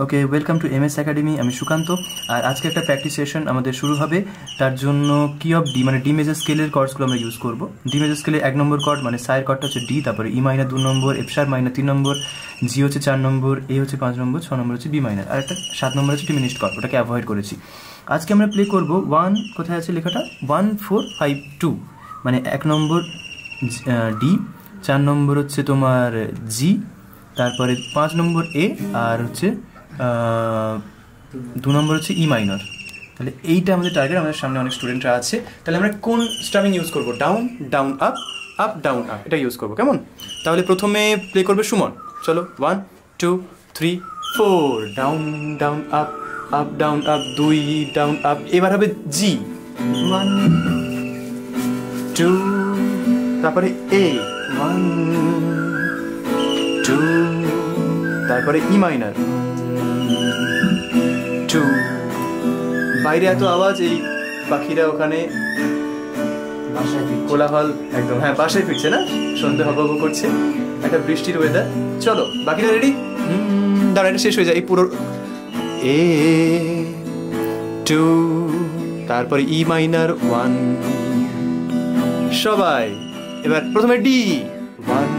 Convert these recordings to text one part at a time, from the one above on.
Okay, welcome to MS academy. আমি সুকান্ত। আর আজকে একটা প্র্যাকটিস সেশন আমাদের শুরু হবে। তার জন্য কি অফ ডি মানে ডি মেজর স্কেলের কর্ডসগুলো আমরা ইউজ করব। ডি মেজর স্কেলের 1 নম্বর কর্ড মানে সায়ের কর্ডটা হচ্ছে ডি, তারপরে ই মাইনার 2 নম্বর, এফ শার্প মাইনার 3 নম্বর, জি হচ্ছে 4 নম্বর, এ হচ্ছে 5 নম্বর, 6 নম্বর হচ্ছে বি মাইনার, আর একটা 7 নম্বর হচ্ছে ডিমিনিশড কর্ড, ওটাকে অ্যাভয়েড করেছি। আজকে আমরা প্লে করব 1, কোথায় আছে লেখাটা, 1 4 5 2 মানে 1 নম্বর ডি, 4 নম্বর হচ্ছে তোমার জি, তারপরে 5 নম্বর এ, আর হচ্ছে 2 নম্বর হচ্ছে ই মাইনর। তাহলে এইটা আমাদের টার্গেট। আমাদের সামনে অনেক স্টুডেন্টরা আছে। তাহলে আমরা কোন স্ট্রামিং ইউজ করবো? Down down up, up down up, এটা ইউজ করবো। কেমন? তাহলে প্রথমে প্লে করবে সুমন। চলো 1 2 3 4, down down up, up down up, 2 down up. এবার হবে জি, 1 2, তারপরে এ 1 2, তারপরে ই মাইনার 2। বাইরে এত আওয়াজ, এই পাখিরা ওখানে কোলাহল একদম। হ্যাঁ, বাসায় ফিরছে না, সন্ধ্যে হব করছে, একটা বৃষ্টির ওয়েদার। চলো বাকিরা রেডি? দাঁড়া, এটা শেষ হয়ে যায় এই পুরো এ 2, তারপরে ই মাইনার 1। সবাই এবার প্রথমে ডি 1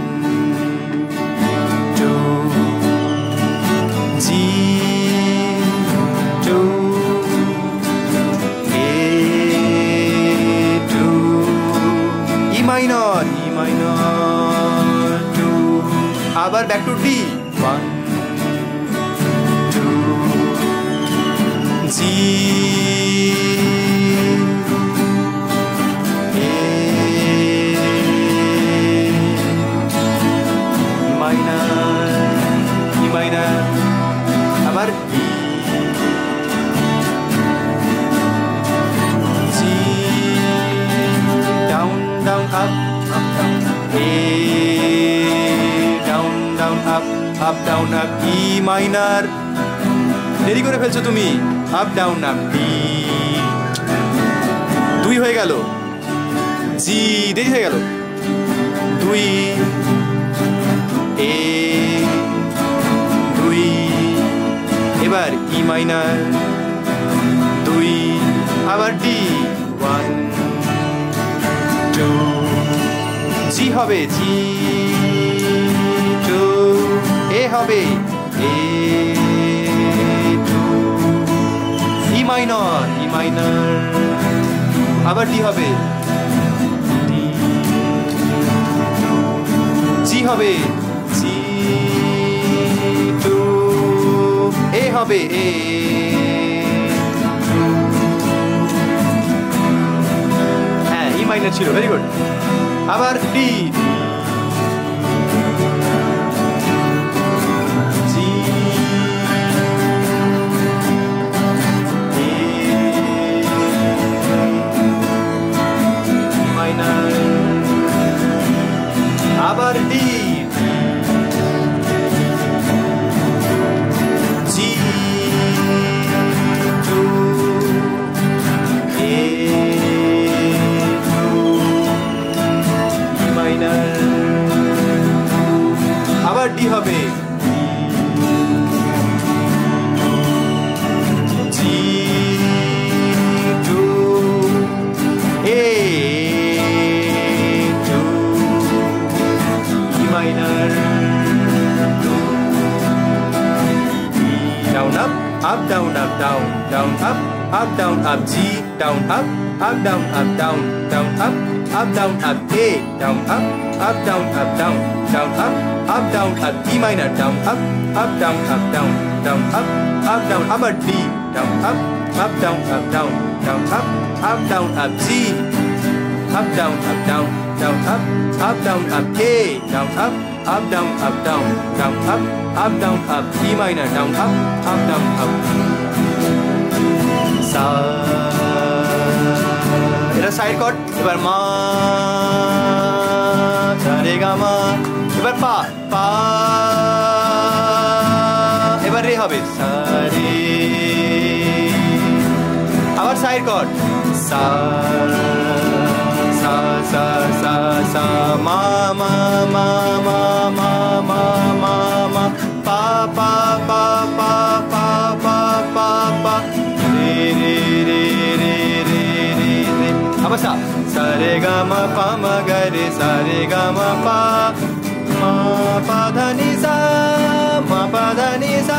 2, জি 2, এ 2, ই মাইনর 2, আবার ব্যাক টু ডি 1 2, জি আবার G, down down up, up down, A down down up, up down up, E minor. দেরি করে ফেলছো তুমি। আপ ডাউন আপ, ডি 2 হয়ে গেল, জি দেরি হয়ে গেল, 2 এ 2, এবার ই মাইনার 2, আবার ডি 1 2, জি হবে জি 2, এ হবে এ 2, ই মাইনর, আবার ডি হবে ডি, জি হবে জি 2, এ হবে এ 2, হ্যাঁ ই মাইনার ছিল, ভেরি গুড। আবার ডি জি, ই মাইনার, আবার ডি জি 2, এ 2, ই মাইনার, আবার ডি হবে জি 2, এ 2, ই minor 2, down up, up down up, down down up, up down up, G down up down up, down down up down up, A down up down up, down down up down up, E minor down up down up, down down up down, আবার D down up down down down up down up, G up down down down up down up, A down up down down down up down up, E minor down up down up, সা, এটা side cord. এবার মা রে গা মা, এবার পা পা, এবার রে হবে সা রে, আবার সাইড কর্ড সা সা সা সা সা, মা মা মা মা মা মা মা মা, পা পা পা পা re ga ma pa ma ga re sa re ga ma pa dha ni sa ma pa dha ni sa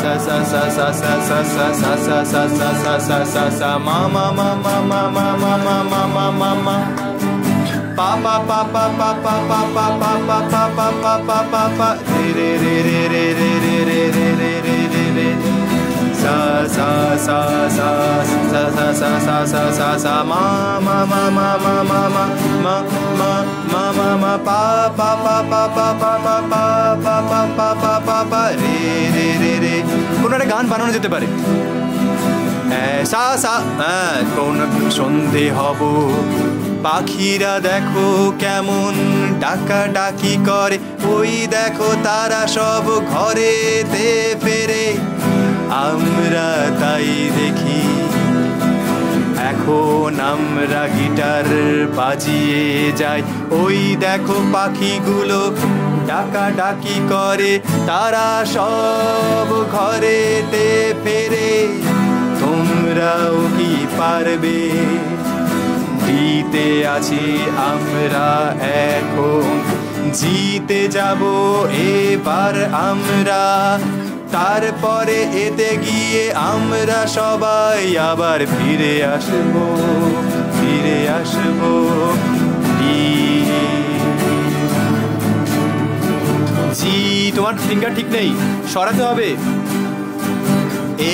sa sa sa sa sa sa sa sa sa sa sa sa sa sa sa ma ma ma ma ma ma ma ma ma ma ma ma pa pa pa pa pa pa pa pa pa pa pa pa pa pa pa pa re re re re re re re re re re re re sa sa sa sa sa sa sa sa sa sa sa ma ma ma ma ma ma ma ma ma ma ma ma pa pa pa pa pa pa pa pa pa pa pa pa pa pa re re re re কোনো একটা গান বানানো যেতে পারে সা সা কোন সন্ধে হব পাখিরা দেখো কেমন ডাকাডাকি করে ওই দেখো তারা সব ঘরেতে ফেরে আমরা তাই দেখি এখন আমরা গিটার বাজিয়ে যাই ওই দেখো পাখিগুলো ডাকাডাকি করে তারা সব ঘরেতে ফেরে তোমরাও কি পারবে জিতে আছি আমরা এখন জিতে যাব এবার আমরা তারপরে এতে গিয়ে আমরা সবাই আবার ফিরে আসবো জি তোমার ফিঙ্গার ঠিক নেই সরাতে হবে এ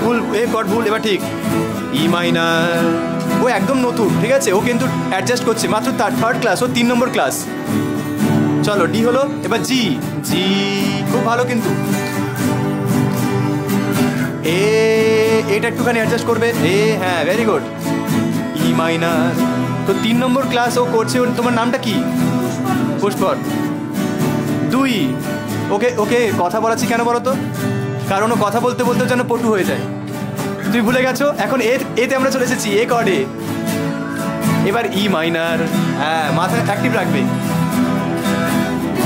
ভুল এ কর্ড ভুল এবার ঠিক ই মাইনার ও একদম নতুন ঠিক আছে ও কিন্তু অ্যাডজাস্ট করছে মাত্র তার থার্ড ক্লাস ও 3 নম্বর ক্লাস চলো ডি হলো এবার জি জি খুব ভালো কিন্তু এটা একটুখানি অ্যাডজাস্ট করবে হ্যাঁ ভেরি গুড ই মাইনার তো 3 নম্বর ক্লাস ও করছে তোমার নামটা কি পুষ্পর 2 ওকে ওকে কথা বলাচ্ছি কেন বলো তো কারণ ও কথা বলতে বলতে যেন পটু হয়ে যায় তুমি ভুলে গেছো এখন এতে আমরা চলে এসেছি এ কর্ডে এবার ই মাইনার হ্যাঁ মাথা অ্যাক্টিভ রাখবে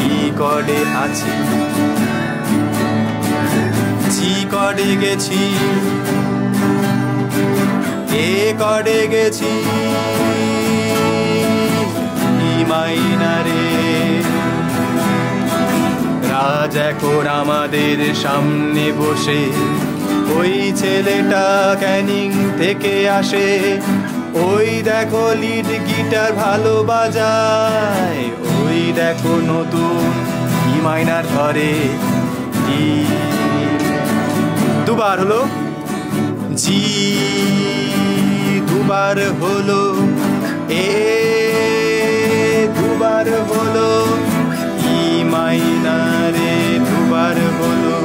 ই কর্ডে আছি জি কর্ডে গেছি এ কর্ডে গেছি ই মাইনারে রাজ এখন আমাদের সামনে বসে ওই ছেলেটা ক্যানিং থেকে আসে ওই দেখো লিড গিটার ভালো বাজায় ওই দেখো নতুন ই মাইনার ধরে দুবার হলো জি দুবার হলো এ দুবার হলো ই মাইনারে দুবার হলো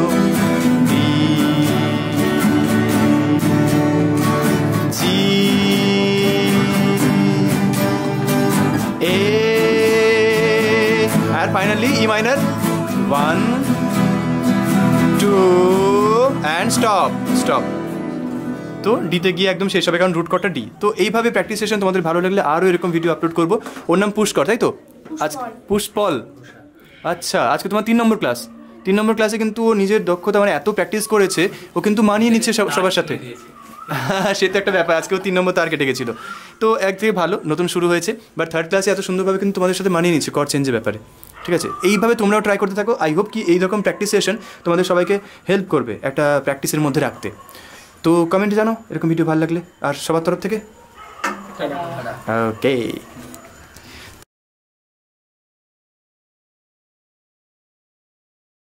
আর finally E minor 1 2 and stop তো ডিতে গিয়ে একদম শেষ হবে কারণ রুট কর্ডটা ডি তো এইভাবে প্র্যাকটিস সেশন তোমাদের ভালো লাগলে আরও এরকম ভিডিও আপলোড করবো ওর নাম পুষ্কর তাই তো আজ পুষ্পল আচ্ছা আজকে তোমার 3 নম্বর ক্লাস 3 নম্বর ক্লাসে কিন্তু ও নিজের দক্ষতা মানে এত প্র্যাকটিস করেছে ও কিন্তু মানিয়ে নিচ্ছে সবার সাথে সে তো একটা ব্যাপার আজকেও 3 নম্বর তার কেটে গেছিলো তো একদিকে ভালো নতুন শুরু হয়েছে বাট থার্ড ক্লাসে এত সুন্দরভাবে কিন্তু তোমাদের সাথে মানিয়ে নিচ্ছে কর্ড চেঞ্জের ব্যাপারে ঠিক আছে এইভাবে তোমরাও ট্রাই করতে থাকো আই হোপ কি এইরকম প্র্যাকটিস সেশন তোমাদের সবাইকে হেল্প করবে একটা প্র্যাকটিসের মধ্যে রাখতে তো কমেন্টে জানো এরকম ভিডিও ভালো লাগলে আর সবার তরফ থেকে ওকে